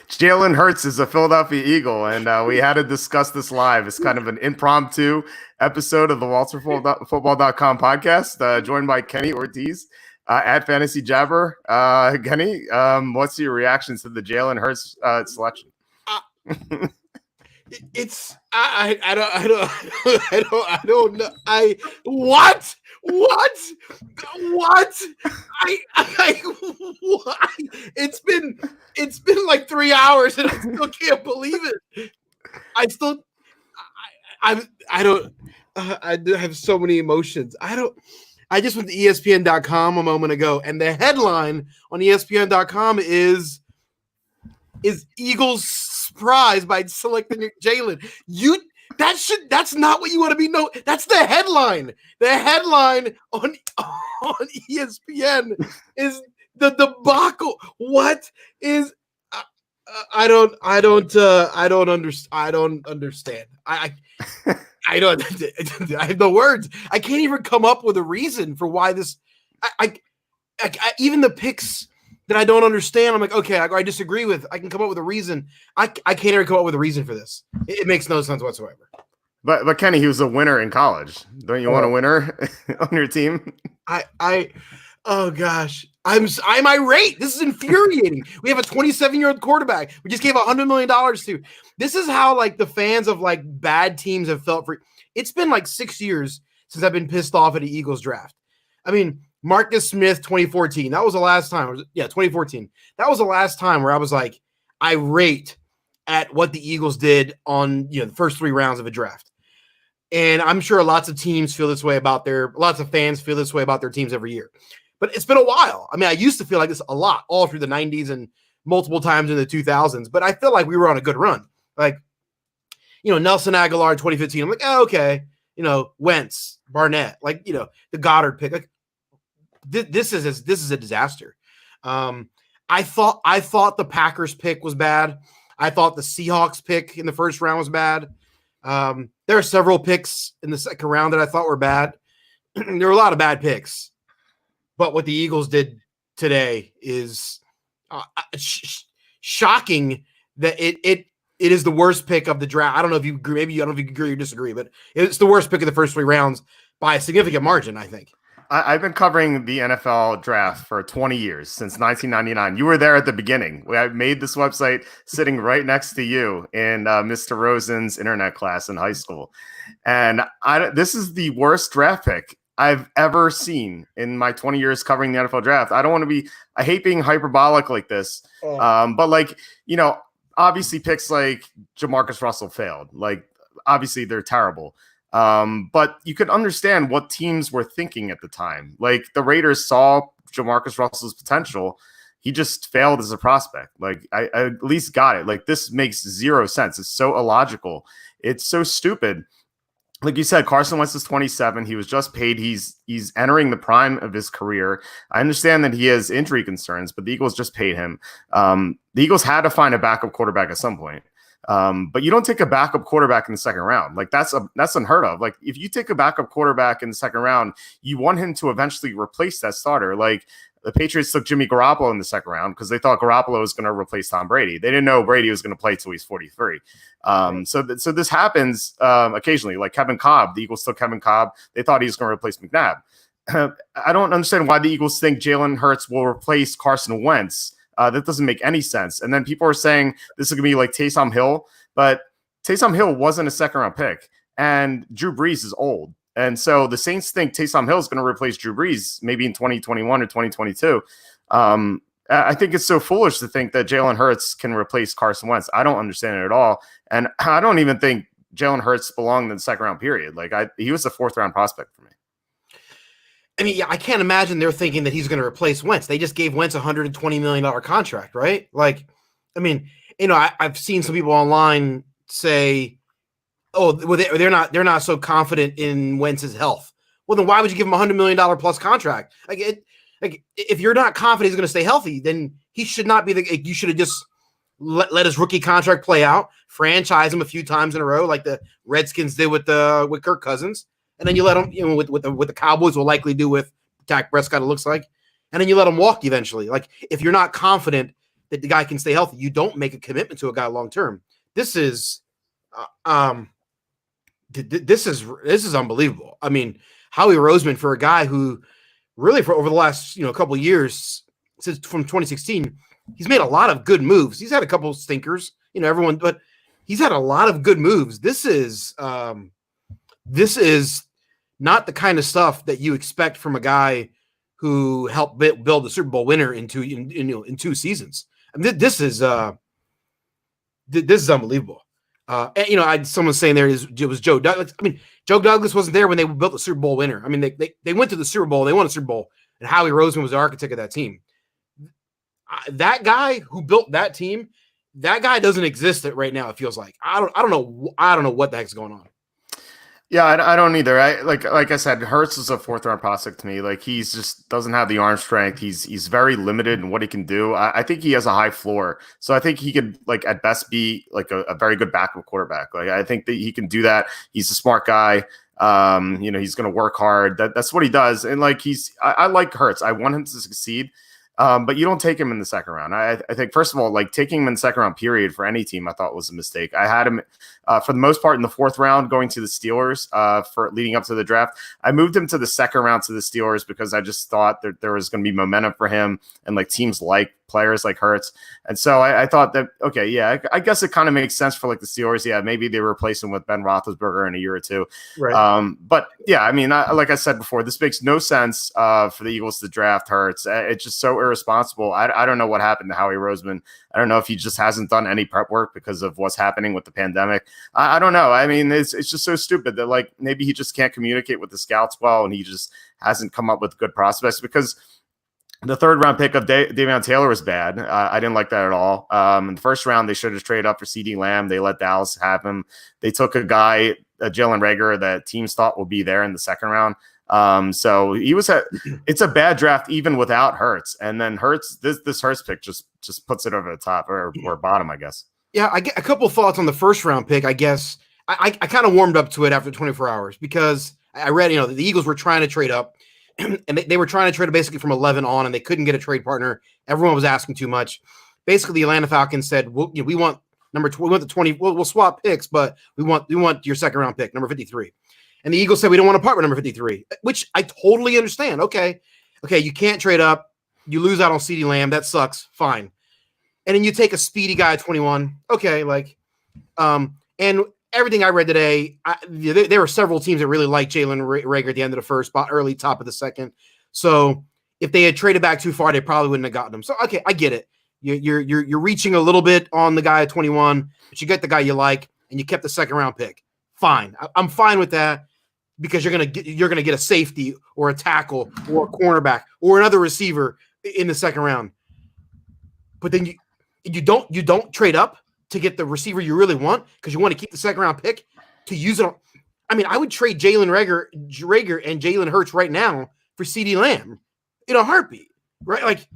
Jalen Hurts is a Philadelphia Eagle, and we had to discuss this live. It's kind of an impromptu episode of the WalterFootball.com podcast, joined by Kenny Ortiz at FantasyJabber. Kenny, what's your reactions to the Jalen Hurts selection? I don't know. What? What? It's been like 3 hours and I still can't believe it. I have so many emotions. I just went to ESPN.com a moment ago, and the headline on ESPN.com is Eagles surprised by selecting Jalen. That's not what you want to be. No, that's the headline. The headline on ESPN is the debacle. What is? I don't understand. I have no words. I can't even come up with a reason for why this. I even the picks that I don't understand. I'm like, okay, I disagree with. I can come up with a reason. I can't ever come up with a reason for this. It makes no sense whatsoever. But Kenny, he was a winner in college. Don't you want a winner on your team? Oh gosh, I'm irate. This is infuriating. We have a 27-year-old quarterback we just gave $100 million to. This is how like the fans of like bad teams have felt for. It's been like 6 years since I've been pissed off at the Eagles draft. I mean, Marcus Smith, 2014. That was the last time. 2014. That was the last time where I was like irate at what the Eagles did on the first 3 rounds of a draft. And I'm sure lots of fans feel this way about their teams every year. But it's been a while. I mean, I used to feel like this a lot all through the 90s and multiple times in the 2000s. But I feel like we were on a good run. Like, Nelson Aguilar, 2015. I'm like, oh, okay. Wentz, Barnett, like, the Goddard pick. Like, this is a disaster. I thought the Packers pick was bad. I thought the Seahawks pick in the first round was bad. There are several picks in the second round that I thought were bad. There were a lot of bad picks. But what the Eagles did today is shocking that it is the worst pick of the draft. I don't know if you agree. Maybe I don't know if you agree or disagree, but it's the worst pick of the first 3 rounds by a significant margin, I think. I've been covering the NFL draft for 20 years, since 1999. You were there at the beginning. I made this website sitting right next to you in Mr. Rosen's internet class in high school. And this is the worst draft pick I've ever seen in my 20 years covering the NFL draft. I hate being hyperbolic like this. But obviously picks like Jamarcus Russell failed. Like, obviously they're terrible. But you could understand what teams were thinking at the time. Like, the Raiders saw Jamarcus Russell's potential. He just failed as a prospect. Like, I at least got it. Like, this makes zero sense. It's so illogical. It's so stupid. Like you said, Carson Wentz is 27. He was just paid. He's entering the prime of his career. I understand that he has injury concerns, but the Eagles just paid him. The Eagles had to find a backup quarterback at some point. But you don't take a backup quarterback in the second round. Like, that's unheard of. Like, if you take a backup quarterback in the second round, you want him to eventually replace that starter. Like, the Patriots took Jimmy Garoppolo in the second round because they thought Garoppolo was going to replace Tom Brady. They didn't know Brady was going to play till he's 43. So this happens occasionally. Like Kevin Kolb, the Eagles took Kevin Kolb. They thought he was going to replace McNabb. I don't understand why the Eagles think Jalen Hurts will replace Carson Wentz. That doesn't make any sense. And then people are saying this is going to be like Taysom Hill, but Taysom Hill wasn't a second-round pick, and Drew Brees is old. And so the Saints think Taysom Hill is going to replace Drew Brees maybe in 2021 or 2022. I think it's so foolish to think that Jalen Hurts can replace Carson Wentz. I don't understand it at all. And I don't even think Jalen Hurts belonged in the second-round period. Like, he was a fourth-round prospect for me. I mean, I can't imagine they're thinking that he's going to replace Wentz. They just gave Wentz a $120 million contract, right? Like, I mean, I've seen some people online say, "Oh, well, they're not so confident in Wentz's health." Well, then why would you give him a $100 million plus contract? Like, if you're not confident he's going to stay healthy, then he should not be you should have just let his rookie contract play out, franchise him a few times in a row, like the Redskins did with Kirk Cousins. And then you let him, with the Cowboys will likely do with Dak Prescott, it looks like. And then you let him walk eventually. Like, if you're not confident that the guy can stay healthy. You don't make a commitment to a guy long term. This is this is unbelievable. I mean, Howie Roseman, for a guy who really for over the last couple of years since from 2016, he's made a lot of good moves. He's had a couple of stinkers, but he's had a lot of good moves. This is not the kind of stuff that you expect from a guy who helped build the Super Bowl winner in 2 seasons. I mean, this is unbelievable. And, someone's saying it was Joe Douglas. I mean, Joe Douglas wasn't there when they built the Super Bowl winner. I mean, they went to the Super Bowl, they won a Super Bowl, and Howie Roseman was the architect of that team. That guy who built that team, that guy doesn't exist right now. It feels like I don't know what the heck's going on. Yeah, I don't either. Like I said, Hurts is a 4th-round prospect to me. Like he's just doesn't have the arm strength. He's very limited in what he can do. I think he has a high floor, so I think he could like at best be like a very good backup quarterback. Like I think that he can do that. He's a smart guy. He's going to work hard. That's what he does. And like I like Hurts. I want him to succeed. But you don't take him in the second round. I think, first of all, like taking him in the second round period for any team, I thought was a mistake. I had him for the most part in the 4th round going to the Steelers for leading up to the draft. I moved him to the second round to the Steelers because I just thought that there was going to be momentum for him and like teams like players like Hurts. And so I thought that, okay, yeah, I guess it kind of makes sense for like the Steelers. Yeah, maybe they replace him with Ben Roethlisberger in a year or two. Right. But yeah, I mean, like I said before, this makes no sense for the Eagles to draft Hurts. It's just so irresponsible. I don't know what happened to Howie Roseman. I don't know if he just hasn't done any prep work because of what's happening with the pandemic. I don't know. I mean, it's just so stupid that like maybe he just can't communicate with the scouts well, and he just hasn't come up with good prospects because the 3rd round pick of Davion Taylor was bad. I didn't like that at all. In the 1st round, they should have traded up for CeeDee Lamb. They let Dallas have him. They took a guy, Jalen Reagor, that teams thought would be there in the 2nd round. So he was it's a bad draft even without Hurts. And then Hurts, this Hurts pick just puts it over the top or bottom, I guess. Yeah, I get a couple of thoughts on the 1st round pick. I guess I kind of warmed up to it after 24 hours because I read, the Eagles were trying to trade up. And they were trying to trade basically from 11 on, and they couldn't get a trade partner. Everyone was asking too much. Basically, the Atlanta Falcons said, we want number 20, we want the 20. We'll swap picks, but we want your 2nd round pick, number 53. And the Eagles said, we don't want to part with number 53, which I totally understand. Okay, you can't trade up. You lose out on CeeDee Lamb. That sucks. Fine. And then you take a speedy guy at 21. Okay, and everything I read today, there were several teams that really liked Jalen Reagor at the end of the 1st, early top of the 2nd. So if they had traded back too far, they probably wouldn't have gotten him. So okay, I get it. You're reaching a little bit on the guy at 21, but you get the guy you like, and you kept the 2nd round pick. Fine, I'm fine with that because you're gonna get a safety or a tackle or a cornerback or another receiver in the 2nd round. But then you don't trade up to get the receiver you really want because you want to keep the 2nd round pick to use it on. I mean, I would trade Jalen Reagor and Jalen Hurts right now for CeeDee Lamb in a heartbeat, right? Like,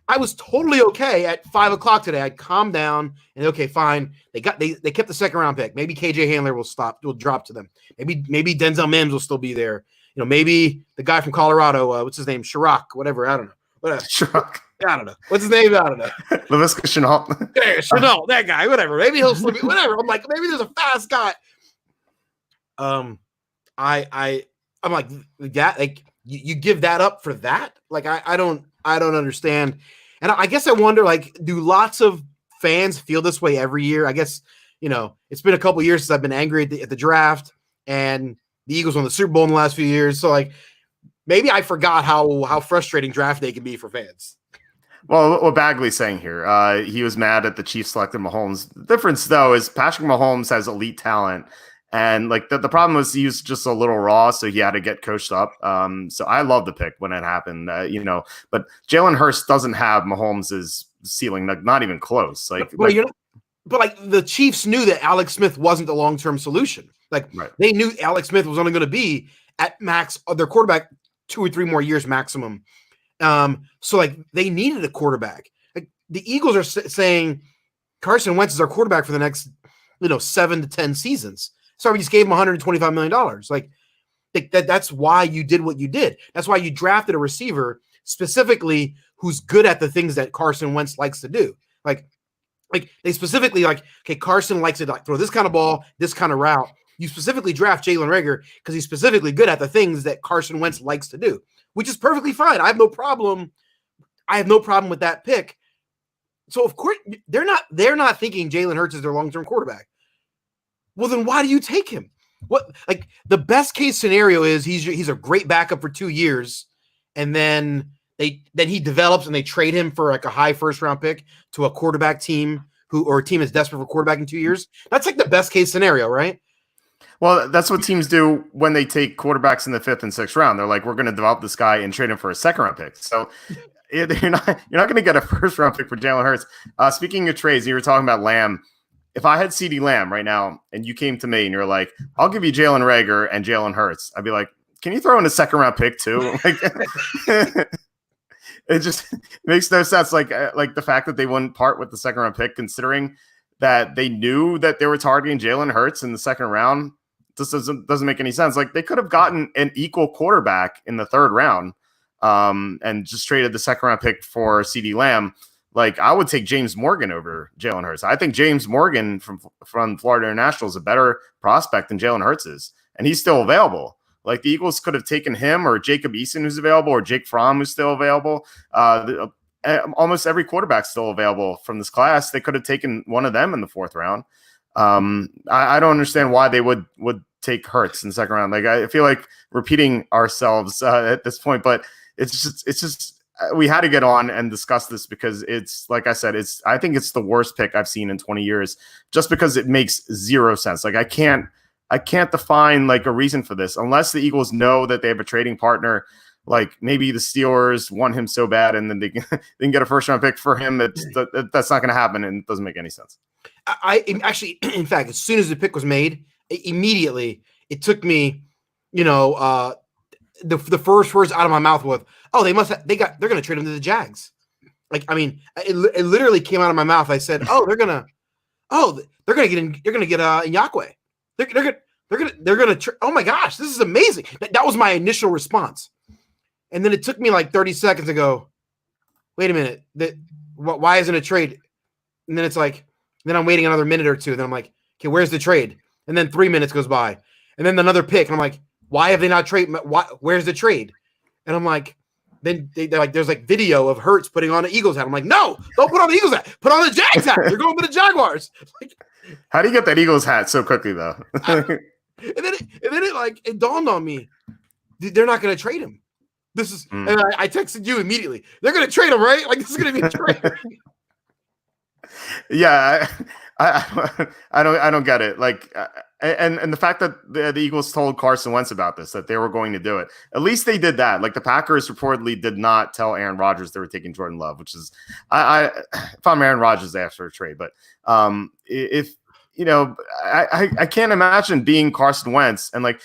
I was totally okay at 5 o'clock today. I'd calm down and okay, fine. They kept the 2nd round pick. Maybe KJ Handler will drop to them. Maybe Denzel Mims will still be there. Maybe the guy from Colorado, what's his name? Chirac, whatever. I don't know. Whatever. Chirac. I don't know. What's his name? I don't know. Laviska Shenault. Yeah, Shenault, that guy, whatever. Maybe he'll slip it, whatever. I'm like, maybe there's a fast guy. I'm like that. Like you give that up for that? Like I don't understand. And I guess I wonder, like, do lots of fans feel this way every year? I guess it's been a couple years since I've been angry at the draft, and the Eagles won the Super Bowl in the last few years. So like maybe I forgot how frustrating draft day can be for fans. Well, what Bagley's saying here, he was mad at the Chiefs selecting Mahomes. The difference, though, is Patrick Mahomes has elite talent. And like the problem was he was just a little raw, so he had to get coached up. So I love the pick when it happened, but Jalen Hurts doesn't have Mahomes' ceiling, not even close. But like the Chiefs knew that Alex Smith wasn't the long-term solution. Like right. They knew Alex Smith was only going to be at max their quarterback 2 or 3 more years maximum. So like they needed a quarterback. Like the Eagles are saying Carson Wentz is our quarterback for the next 7 to 10 seasons. So we just gave him $125 million. Like that's why you did what you did. That's why you drafted a receiver specifically who's good at the things that Carson Wentz likes to do. Like they specifically okay, Carson likes to throw this kind of ball, this kind of route. You specifically draft Jalen Reagor because he's specifically good at the things that Carson Wentz likes to do, which is perfectly fine. I have no problem with that pick. So of course they're not thinking Jalen Hurts is their long-term quarterback. Well, then why do you take him? What the best case scenario is he's a great backup for 2 years, and then he develops and they trade him for a high first-round pick to a quarterback team or a team is desperate for quarterback in 2 years. That's the best case scenario, right? Well, that's what teams do when they take quarterbacks in the 5th and 6th round. They're like, we're going to develop this guy and trade him for a 2nd-round pick. So you're not going to get a 1st-round pick for Jalen Hurts. Speaking of trades, you were talking about Lamb. If I had CeeDee Lamb right now and you came to me and you're like, I'll give you Jalen Reagor and Jalen Hurts, I'd be like, can you throw in a 2nd-round pick too? It just makes no sense. Like the fact that they wouldn't part with the 2nd-round pick, considering that they knew that they were targeting Jalen Hurts in the 2nd round, just doesn't make any sense. Like they could have gotten an equal quarterback in the 3rd round, and just traded the 2nd-round pick for CeeDee Lamb. Like I would take James Morgan over Jalen Hurts. I think James Morgan from Florida International is a better prospect than Jalen Hurts is, and he's still available. Like the Eagles could have taken him or Jacob Eason, who's available, or Jake Fromm, who's still available. Almost every quarterback's still available from this class. They could have taken one of them in the 4th round. I don't understand why they would take Hurts in the 2nd round. Like I feel like repeating ourselves at this point, but it's just we had to get on and discuss this because it's like I said, I think it's the worst pick I've seen in 20 years, just because it makes zero sense. Like I can't define like a reason for this unless the Eagles know that they have a trading partner. Like maybe the Steelers want him so bad and then they can get a 1st-round pick for him. That's not going to happen, and it doesn't make any sense. I actually, in fact, as soon as the pick was made, immediately it took me, the first words out of my mouth was, "Oh, they're going to trade him to the Jags." Like, I mean, it literally came out of my mouth. I said, "Oh, they're going to get Nyakwe. They're going to oh my gosh, this is amazing." That was my initial response. And then it took me like 30 seconds to go, wait a minute, why isn't it a trade? And then it's like, then I'm waiting another minute or two. Then I'm like, okay, where's the trade? And then 3 minutes goes by. And then another pick. And I'm like, why have they not traded? Where's the trade? And I'm like, then they're like, there's like video of Hurts putting on the Eagles hat. I'm like, no, don't put on the Eagles hat. Put on the Jags hat. You're going to the Jaguars. Like, how do you get that Eagles hat so quickly though? and then it dawned on me, they're not going to trade him. This is, and I texted you immediately. They're going to trade him, right? Like this is going to be a trade. Yeah, I don't get it. Like, and the fact that the Eagles told Carson Wentz about this, that they were going to do it. At least they did that. Like the Packers reportedly did not tell Aaron Rodgers they were taking Jordan Love, which is, if I'm Aaron Rodgers, they asked for a trade. But if I can't imagine being Carson Wentz and like.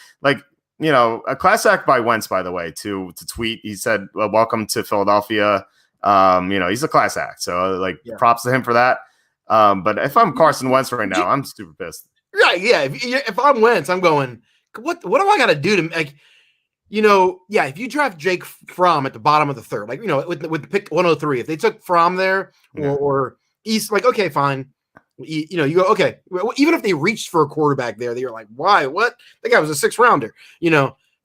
A class act by Wentz, by the way, to tweet. He said, well, welcome to Philadelphia. He's a class act. So props to him for that. But if I'm Carson Wentz right now, I'm super pissed. Right. Yeah. If I'm Wentz, I'm going, what do I got to do to if you draft Jake Fromm at the bottom of the 3rd, with the pick 103, if they took Fromm there or East, like, okay, fine. You go, okay, well, even if they reached for a quarterback there, you're like, why? What? That guy was a 6th rounder.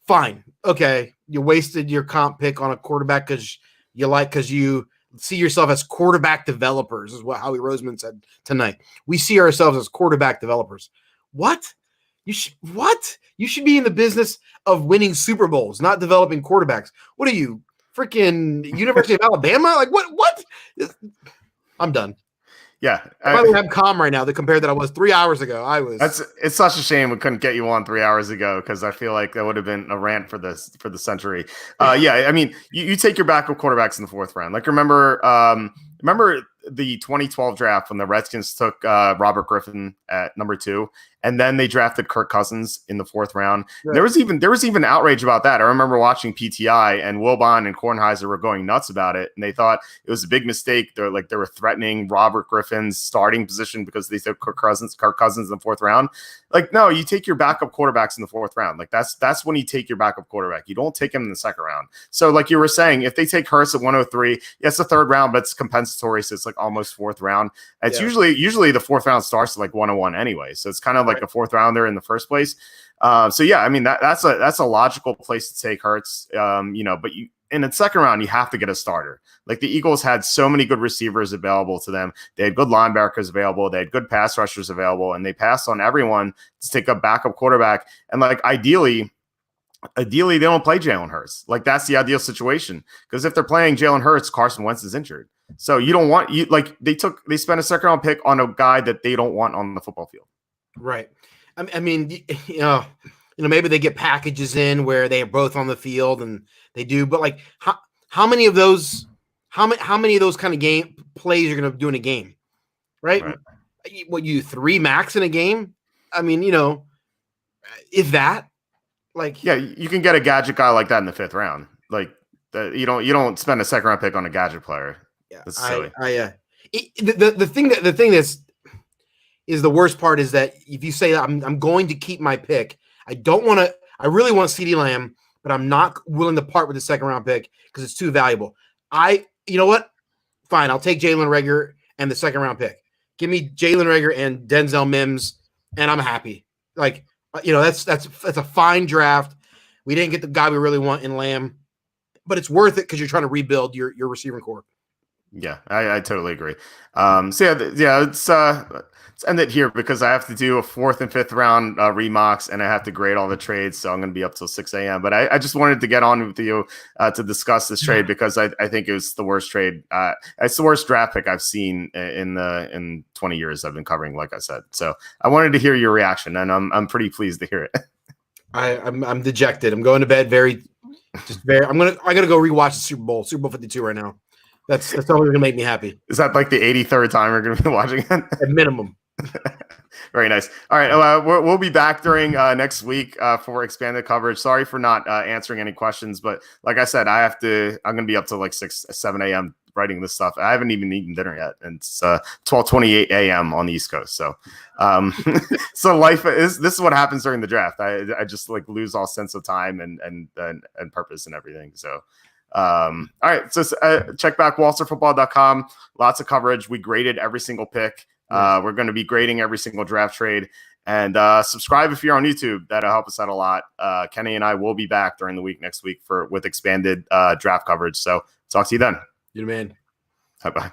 Fine. Okay. You wasted your comp pick on a quarterback because you see yourself as quarterback developers, is what Howie Roseman said tonight. We see ourselves as quarterback developers. What? You should be in the business of winning Super Bowls, not developing quarterbacks. What are you, freaking University of Alabama? Like what? I'm done. Yeah, I'm calm right now. The compared that I was 3 hours ago. It's such a shame we couldn't get you on 3 hours ago because I feel like that would have been a rant for the century. Yeah, I mean, you take your backup quarterbacks in the 4th round. Like remember the 2012 draft when the Redskins took Robert Griffin at number 2, and then they drafted Kirk Cousins in the 4th round. Right. There was even outrage about that. I remember watching PTI, and Wilbon and Kornheiser were going nuts about it, and they thought it was a big mistake. They were threatening Robert Griffin's starting position because they took Kirk Cousins in the 4th round. Like, no, you take your backup quarterbacks in the 4th round. Like, that's when you take your backup quarterback. You don't take him in the 2nd round. So, like you were saying, if they take Hurts at 103, it's the 3rd round, but it's compensatory, so it's like almost 4th round. It's usually the 4th round starts at like 101 anyway, so it's kind of like a 4th rounder in the first place. So yeah, I mean that's a logical place to take Hurts. But you in the 2nd round you have to get a starter. Like the Eagles had so many good receivers available to them. They had good linebackers available. They had good pass rushers available, and they passed on everyone to take a backup quarterback. And like ideally they don't play Jalen Hurts. Like that's the ideal situation, because if they're playing Jalen Hurts, Carson Wentz is injured. So you don't want they spent a 2nd round pick on a guy that they don't want on the football field. Right. I mean, maybe they get packages in where they are both on the field and they do, but like how many of those kind of game plays you're going to do in a game, right? What, you 3 max in a game? I mean, if that, like, yeah, you can get a gadget guy like that in the 5th round. Like you don't spend a 2nd round pick on a gadget player. Yeah, that's silly. The thing that's is the worst part is that if you say I'm going to keep my pick, I really want CeeDee Lamb, but I'm not willing to part with the 2nd round pick because it's too valuable. You know what? Fine, I'll take Jalen Reagor and the 2nd round pick. Give me Jalen Reagor and Denzel Mims, and I'm happy. Like, that's a fine draft. We didn't get the guy we really want in Lamb, but it's worth it because you're trying to rebuild your receiving core. Yeah, I totally agree. Let's end it here because I have to do a 4th and 5th round remocks, and I have to grade all the trades, so I'm going to be up till 6 a.m. But I just wanted to get on with you to discuss this trade because I think it was the worst trade. It's the worst draft pick I've seen in 20 years I've been covering, like I said. So I wanted to hear your reaction, and I'm pretty pleased to hear it. I'm dejected. I'm going to bed I gotta go rewatch the Super Bowl 52 right now. That's always gonna make me happy. Is that like the 83rd time we're gonna be watching it? At minimum. Very nice. All right, we'll be back during next week for expanded coverage. Sorry for not answering any questions, but like I said, I'm gonna be up to like 7 a.m. writing this stuff. I haven't even eaten dinner yet, and it's 12:28 a.m. on the East Coast. So, so this is what happens during the draft. I just like lose all sense of time and purpose and everything. So. All right, so check back walsterfootball.com. Lots of coverage. We graded every single pick. We're going to be grading every single draft trade, and subscribe if you're on YouTube. That'll help us out a lot. Kenny and I will be back during the week next week with expanded draft coverage. So talk to you then. You're the man. Bye-bye.